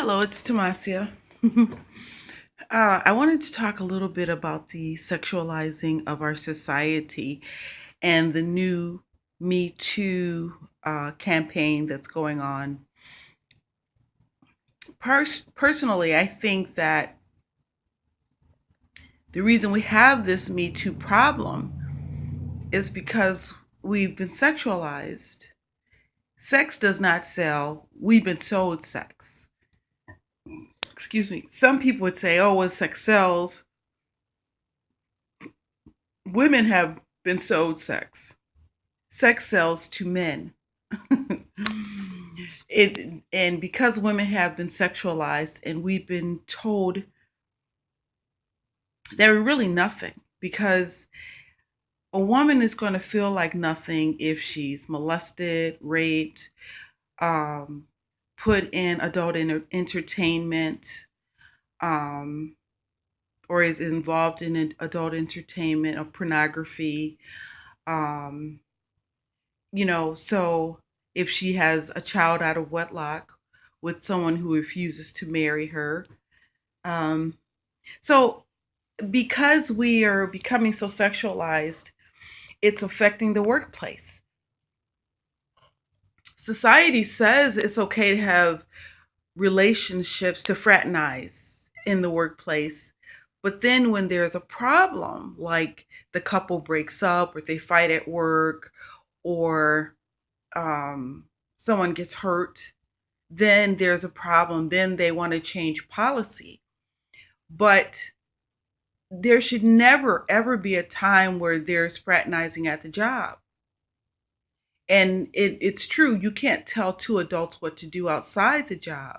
Hello, it's Tamasia. I wanted to talk a little bit about the sexualizing of our society and the new Me Too campaign that's going on. Personally, I think that the reason we have this Me Too problem is because we've been sexualized. Sex does not sell, we've been sold sex. Excuse me. Some people would say, oh, well, sex sells. Women have been sold sex. Sex sells to men. And because women have been sexualized and we've been told they're really nothing, because a woman is going to feel like nothing if she's molested, raped, um, put in adult entertainment, um, or is involved in adult entertainment or pornography. Um, so if she has a child out of wedlock with someone who refuses to marry her. Um, so because we are becoming so sexualized, it's affecting the workplace. Society says it's okay to have relationships, to fraternize in the workplace. But then when there's a problem, like the couple breaks up or they fight at work or um, someone gets hurt, then there's a problem. Then they want to change policy. But there should never, ever be a time where there's fraternizing at the job. And it's true, you can't tell two adults what to do outside the job.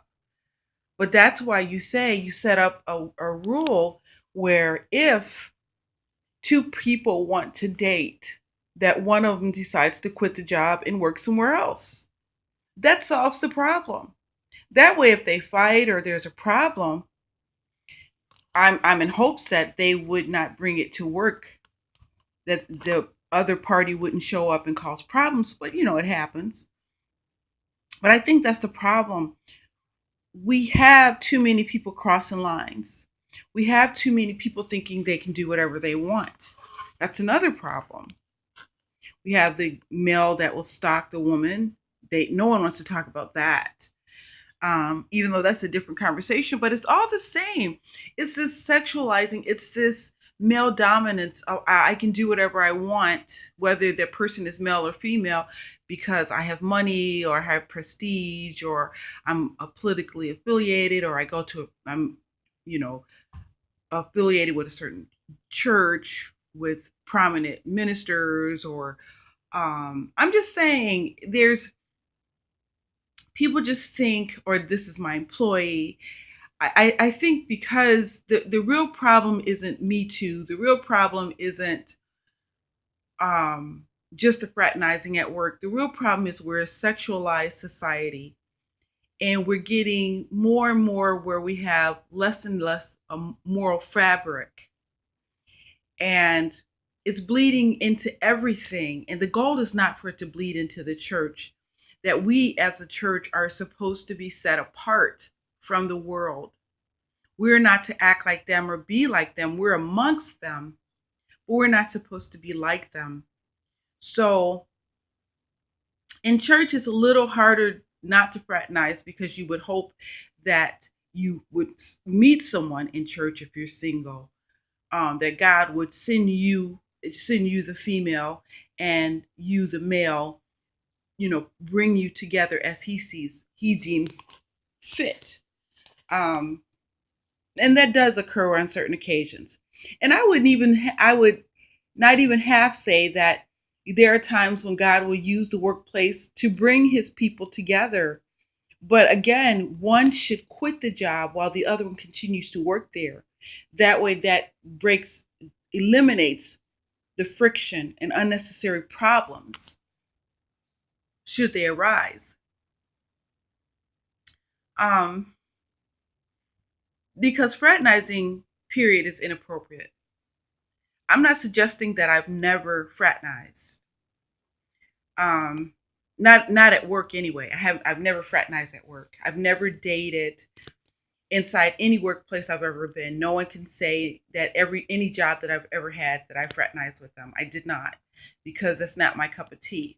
But that's why you set up a rule where if two people want to date, that one of them decides to quit the job and work somewhere else. That solves the problem. That way, if they fight or there's a problem, I'm in hopes that they would not bring it to work, that the other party wouldn't show up and cause problems, but it happens. But I think that's the problem. We have too many people crossing lines. We have too many people thinking they can do whatever they want. That's another problem. We have the male that will stalk the woman. No one wants to talk about that. Even though that's a different conversation, but it's all the same. It's this sexualizing, it's this male dominance. I can do whatever I want, whether that person is male or female, because I have money or I have prestige or I'm politically affiliated or I'm, you know, affiliated with a certain church with prominent ministers or I'm just saying there's people just think, or this is my employee. I think because the real problem isn't Me Too. The real problem isn't um, just the fraternizing at work. The real problem is we're a sexualized society and we're getting more and more where we have less and less moral fabric. And it's bleeding into everything. And the goal is not for it to bleed into the church, that we as a church are supposed to be set apart from the world. We're not to act like them or be like them. We're amongst them, but we're not supposed to be like them. So in church, it's a little harder not to fraternize because you would hope that you would meet someone in church if you're single, that God would send you the female and you the male, bring you together as he deems fit. Um, and that does occur on certain occasions. And I would not even half say that there are times when God will use the workplace to bring his people together. But again, one should quit the job while the other one continues to work there. That way, that eliminates the friction and unnecessary problems should they arise. Um, because fraternizing, period, is inappropriate. I'm not suggesting that I've never fraternized. Not at work anyway. I've never fraternized at work. I've never dated inside any workplace I've ever been. No one can say that any job that I've ever had that I fraternized with them. I did not, because that's not my cup of tea.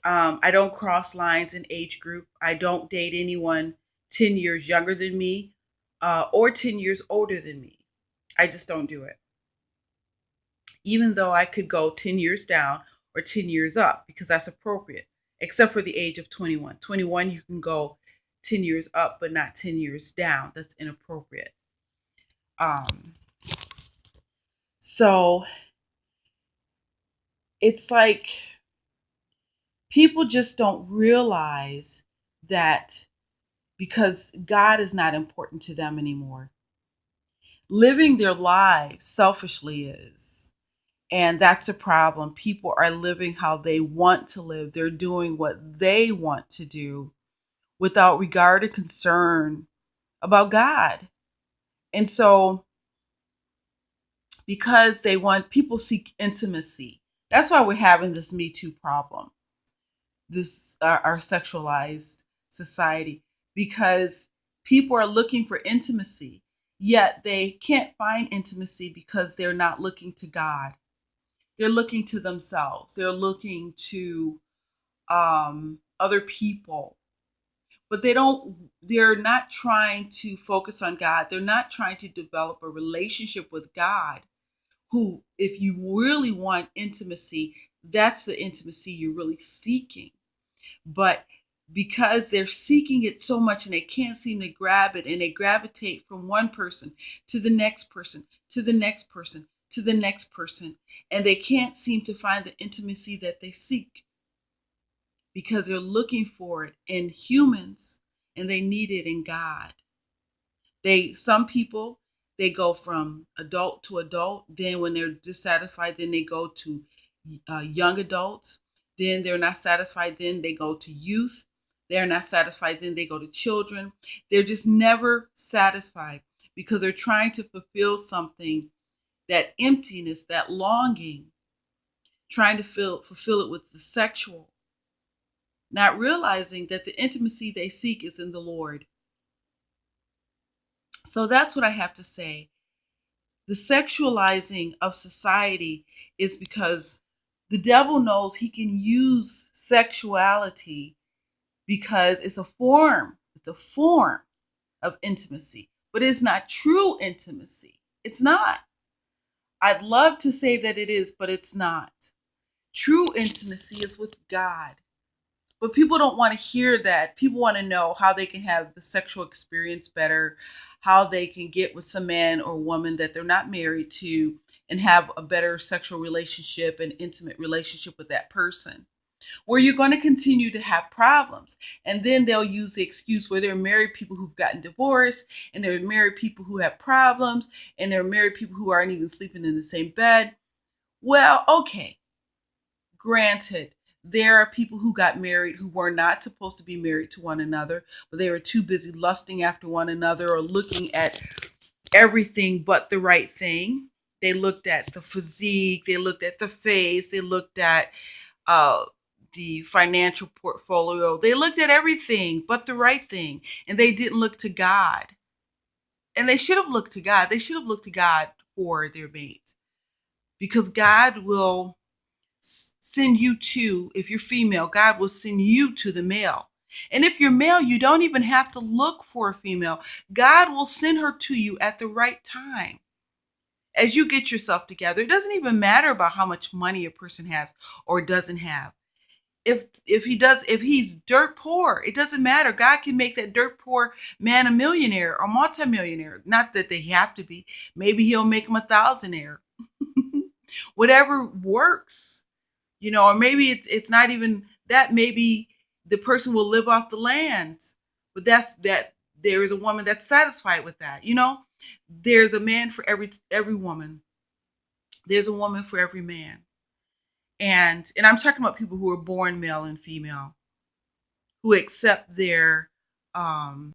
I don't cross lines in age group. I don't date anyone 10 years younger than me or 10 years older than me. I just don't do it. Even though I could go 10 years down or 10 years up because that's appropriate, except for the age of 21. 21, you can go 10 years up, but not 10 years down. That's inappropriate. Um, so it's like people just don't realize that because God is not important to them anymore. Living their lives selfishly is. And that's a problem. People are living how they want to live. They're doing what they want to do without regard or concern about God. And so, because they want, people seek intimacy. That's why we're having this Me Too problem, this our sexualized society, because people are looking for intimacy, yet they can't find intimacy because they're not looking to God. They're looking to themselves. They're looking to other people, but they're not trying to focus on God. They're not trying to develop a relationship with God, who, if you really want intimacy, that's the intimacy you're really seeking. But because they're seeking it so much and they can't seem to grab it, and they gravitate from one person to the next person to the next person to the next person, and they can't seem to find the intimacy that they seek because they're looking for it in humans and they need it in God. Some people, they go from adult to adult. Then when they're dissatisfied, then they go to young adults. Then they're not satisfied. Then they go to youth. They're not satisfied. Then they go to children. They're just never satisfied because they're trying to fulfill something, that emptiness, that longing, trying to fulfill it with the sexual, not realizing that the intimacy they seek is in the Lord. So that's what I have to say. The sexualizing of society is because the devil knows he can use sexuality because it's a form of intimacy, but it's not true intimacy. It's not. I'd love to say that it is, but it's not. True intimacy is with God. But people don't want to hear that. People want to know how they can have the sexual experience better, how they can get with some man or woman that they're not married to and have a better sexual relationship and intimate relationship with that person. Where you're going to continue to have problems. And then they'll use the excuse where they're married people who've gotten divorced, and they're married people who have problems, and they're married people who aren't even sleeping in the same bed. Well, okay, granted, there are people who got married who were not supposed to be married to one another, but they were too busy lusting after one another or looking at everything but the right thing. They looked at the physique, they looked at the face, they looked at uh, the financial portfolio, they looked at everything but the right thing, and they didn't look to God. And they should have looked to God. They should have looked to God for their mate, because God will send you to, if you're female, God will send you to the male. And if you're male, you don't even have to look for a female. God will send her to you at the right time. As you get yourself together, it doesn't even matter about how much money a person has or doesn't have. If he's dirt poor, it doesn't matter. God can make that dirt poor man a millionaire or multimillionaire. Not that they have to be. Maybe he'll make him a thousandaire. Whatever works. Or maybe it's not even that. Maybe the person will live off the land, but there is a woman that's satisfied with that. There's a man for every woman. There's a woman for every man. And I'm talking about people who are born male and female, who accept their